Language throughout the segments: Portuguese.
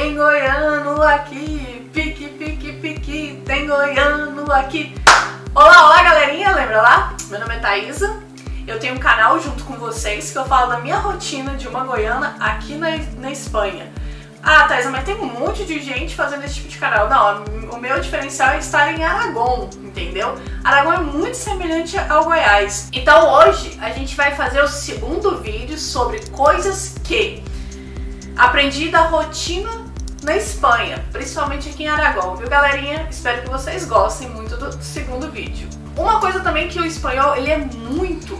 Tem goiano aqui, pique, pique, pique, tem goiano aqui. Olá, olá galerinha, lembra lá? Meu nome é Thaisa, eu tenho um canal junto com vocês que eu falo da minha rotina de uma goiana aqui na Espanha. Ah, Thaisa, mas tem um monte de gente fazendo esse tipo de canal. Não, o meu diferencial é estar em Aragão, entendeu? Aragão é muito semelhante ao Goiás. Então hoje a gente vai fazer o segundo vídeo sobre coisas que aprendi da rotina na Espanha, principalmente aqui em Aragão, viu galerinha? Espero que vocês gostem muito do segundo vídeo. Uma coisa também que o espanhol, ele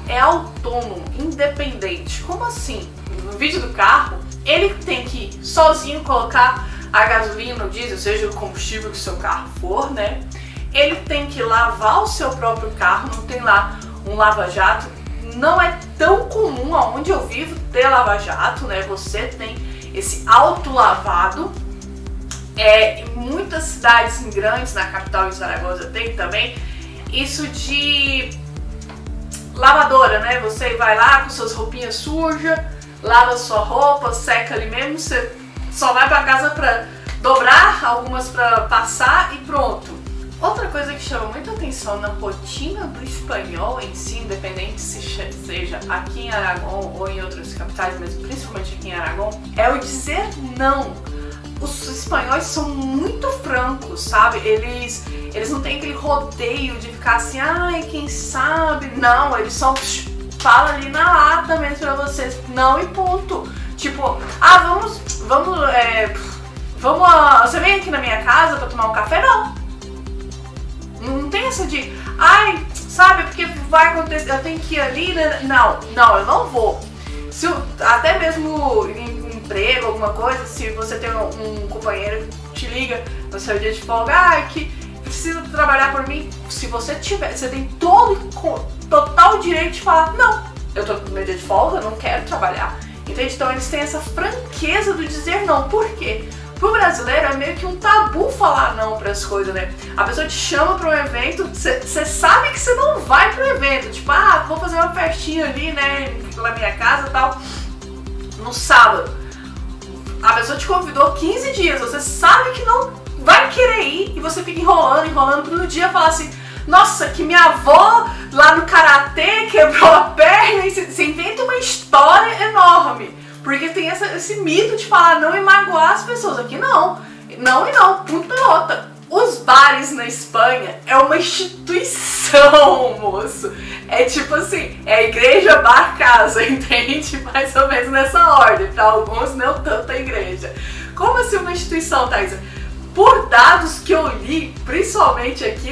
é autônomo, independente. Como assim? No vídeo do carro, ele tem que sozinho colocar a gasolina, o diesel, seja o combustível que o seu carro for, né? Ele tem que lavar o seu próprio carro, não tem lá um lava-jato. Não é tão comum aonde eu vivo ter lava-jato, né? Você tem esse autolavado. Em muitas cidades grandes, na capital de Zaragoza tem também isso de lavadora, né? Você vai lá com suas roupinhas sujas, lava sua roupa, seca ali mesmo, você só vai pra casa pra dobrar, algumas pra passar e pronto. Outra coisa que chama muita atenção na rotina do espanhol em si, independente se seja aqui em Aragão ou em outras capitais, mas principalmente aqui em Aragão, é o dizer não. Os espanhóis são muito francos, sabe? Eles não têm aquele rodeio de ficar assim, ai, quem sabe? Não, eles só falam ali na lata mesmo pra vocês, não e ponto. Tipo, ah, você vem aqui na minha casa pra tomar um café? Não tem essa de, ai, sabe, porque vai acontecer, eu tenho que ir ali, né? Não, eu não vou. Até mesmo em emprego, alguma coisa, se você tem um companheiro que te liga no seu dia de folga, que precisa trabalhar por mim, se você tiver, você tem total direito de falar, não, eu tô no meu dia de folga, eu não quero trabalhar, entende? Então eles têm essa franqueza do dizer não. Por quê? Pro brasileiro é meio que um tabu falar não para as coisas, né? A pessoa te chama para um evento, você sabe que você não vai pro evento, tipo, vou fazer uma festinha ali, né, na minha casa e tal, no sábado. A pessoa te convidou 15 dias, você sabe que não vai querer ir e você fica enrolando para no dia falar assim, nossa, que minha avó lá no karatê quebrou a perna, e você inventa uma história enorme. Porque tem esse mito de falar não e magoar as pessoas. Aqui não, ponto pelota. Os bares na Espanha é uma instituição, moço. É tipo assim, é igreja, bar, casa, entende? Mais ou menos nessa ordem. Para alguns, não tanto a igreja. Como assim uma instituição, Thaisa? Por dados que eu li, principalmente aqui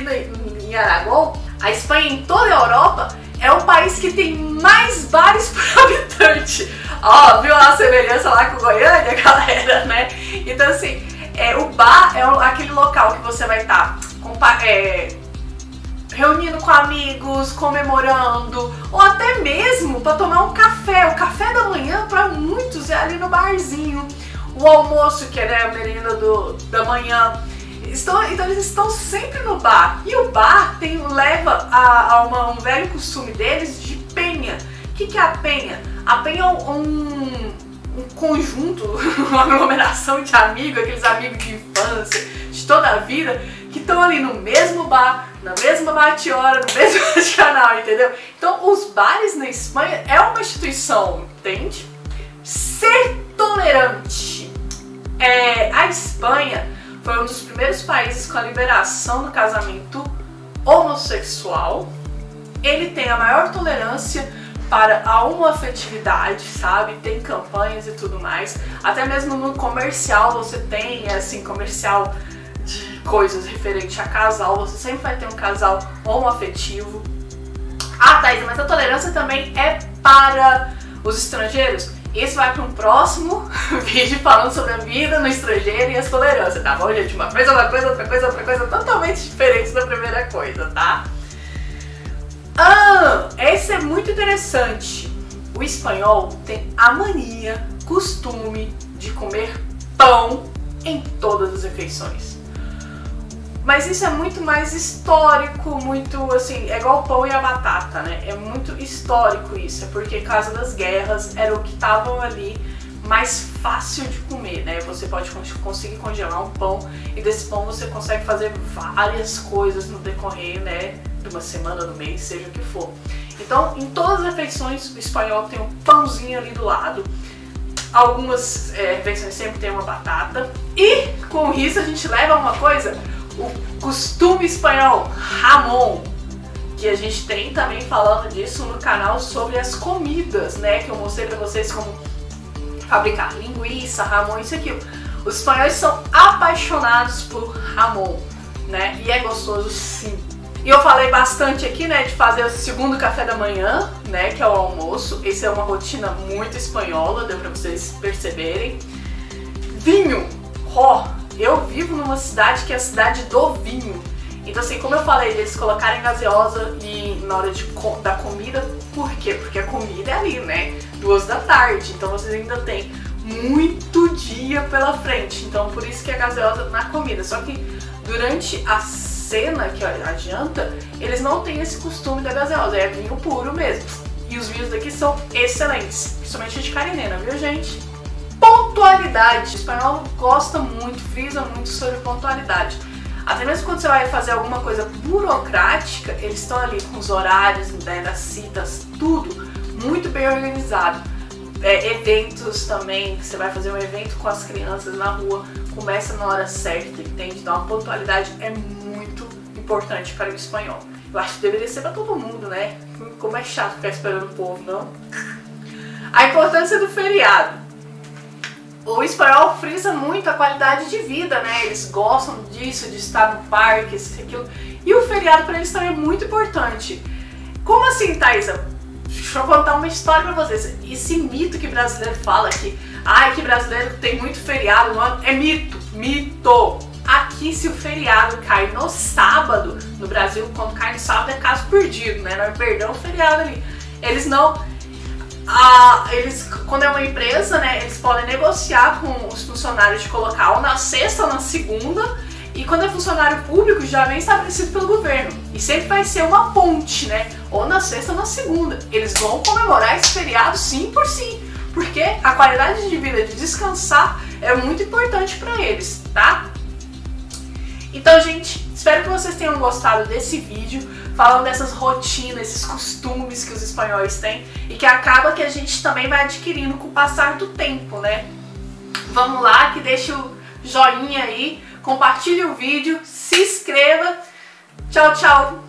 em Aragão, a Espanha em toda a Europa é o país que tem mais bares por habitante. Ó, viu a semelhança lá com Goiânia, galera, né? Então assim, o bar é aquele local que você vai estar reunindo com amigos, comemorando, ou até mesmo para tomar um café. O café da manhã para muitos é ali no barzinho. O almoço, que é a merenda da manhã. Então eles estão sempre no bar. E o bar leva a um velho costume deles de penha. O que é a penha? A penha é um conjunto, uma aglomeração de amigos, aqueles amigos de infância, de toda a vida, que estão ali no mesmo bar, na mesma bate-hora, no mesmo canal, entendeu? Então os bares na Espanha é uma instituição, entende? Ser tolerante. A Espanha foi um dos primeiros países com a liberação do casamento homossexual. Ele tem a maior tolerância para a homoafetividade, sabe? Tem campanhas e tudo mais. Até mesmo no comercial você tem, assim, comercial de coisas referente a casal. Você sempre vai ter um casal homoafetivo. Thaisa, mas a tolerância também é para os estrangeiros? Isso vai para um próximo vídeo falando sobre a vida no estrangeiro e as tolerâncias, tá bom, gente? Uma coisa, outra coisa totalmente diferente da primeira coisa, tá? Esse é muito interessante. O espanhol tem a mania, costume de comer pão em todas as refeições. Mas isso é muito mais histórico, muito assim, é igual o pão e a batata, né? É muito histórico isso, é porque por causa das guerras era o que estavam ali mais fácil de comer, né? Você pode conseguir congelar um pão e desse pão você consegue fazer várias coisas no decorrer, né, de uma semana, do mês, seja o que for. Então, em todas as refeições, o espanhol tem um pãozinho ali do lado. Algumas refeições sempre tem uma batata. E com isso a gente leva uma coisa, o costume espanhol, jamón, que a gente tem também falando disso no canal sobre as comidas, né? Que eu mostrei pra vocês como fabricar linguiça, jamón, isso e aquilo. Os espanhóis são apaixonados por jamón, né? E é gostoso sim. E eu falei bastante aqui, né, de fazer o segundo café da manhã, né, que é o almoço. Essa é uma rotina muito espanhola, deu pra vocês perceberem. Vinho, eu vivo numa cidade que é a cidade do vinho. Então assim, como eu falei, eles colocarem gaseosa e na hora da comida, por quê? Porque a comida é ali, né, 2 da tarde, então vocês ainda têm muito dia pela frente. Então por isso que é gaseosa na comida, só que durante a cena, que é a janta, eles não têm esse costume da gaseosa, é vinho puro mesmo. E os vinhos daqui são excelentes, principalmente de Carinena, viu gente? Pontualidade. O espanhol gosta muito, frisa muito sobre pontualidade. Até mesmo quando você vai fazer alguma coisa burocrática, eles estão ali com os horários, né, das citas, tudo muito bem organizado. Eventos também, que você vai fazer um evento com as crianças na rua, começa na hora certa, entende? Então a pontualidade é muito importante para o espanhol. Eu acho que deveria ser para todo mundo, né? Como é chato ficar esperando o povo, não? A importância do feriado. O espanhol frisa muito a qualidade de vida, né? Eles gostam disso, de estar no parque, isso e aquilo. E o feriado para eles também é muito importante. Como assim, Thaisa? Deixa eu contar uma história pra vocês. Esse mito que brasileiro fala que que brasileiro tem muito feriado no ano, é mito. Mito! Aqui, se o feriado cai no sábado, no Brasil, quando cai no sábado é caso perdido, né? Nós perdemos o feriado ali. Eles não... quando é uma empresa, né, eles podem negociar com os funcionários de colocar ou na sexta ou na segunda, e quando é funcionário público já vem estabelecido pelo governo, e sempre vai ser uma ponte, né, ou na sexta ou na segunda. Eles vão comemorar esse feriado sim por sim, porque a qualidade de vida, de descansar, é muito importante para eles, tá? Então, gente, espero que vocês tenham gostado desse vídeo, falando dessas rotinas, esses costumes que os espanhóis têm e que acaba que a gente também vai adquirindo com o passar do tempo, né? Vamos lá, que deixa o joinha aí, compartilhe o vídeo, se inscreva. Tchau, tchau!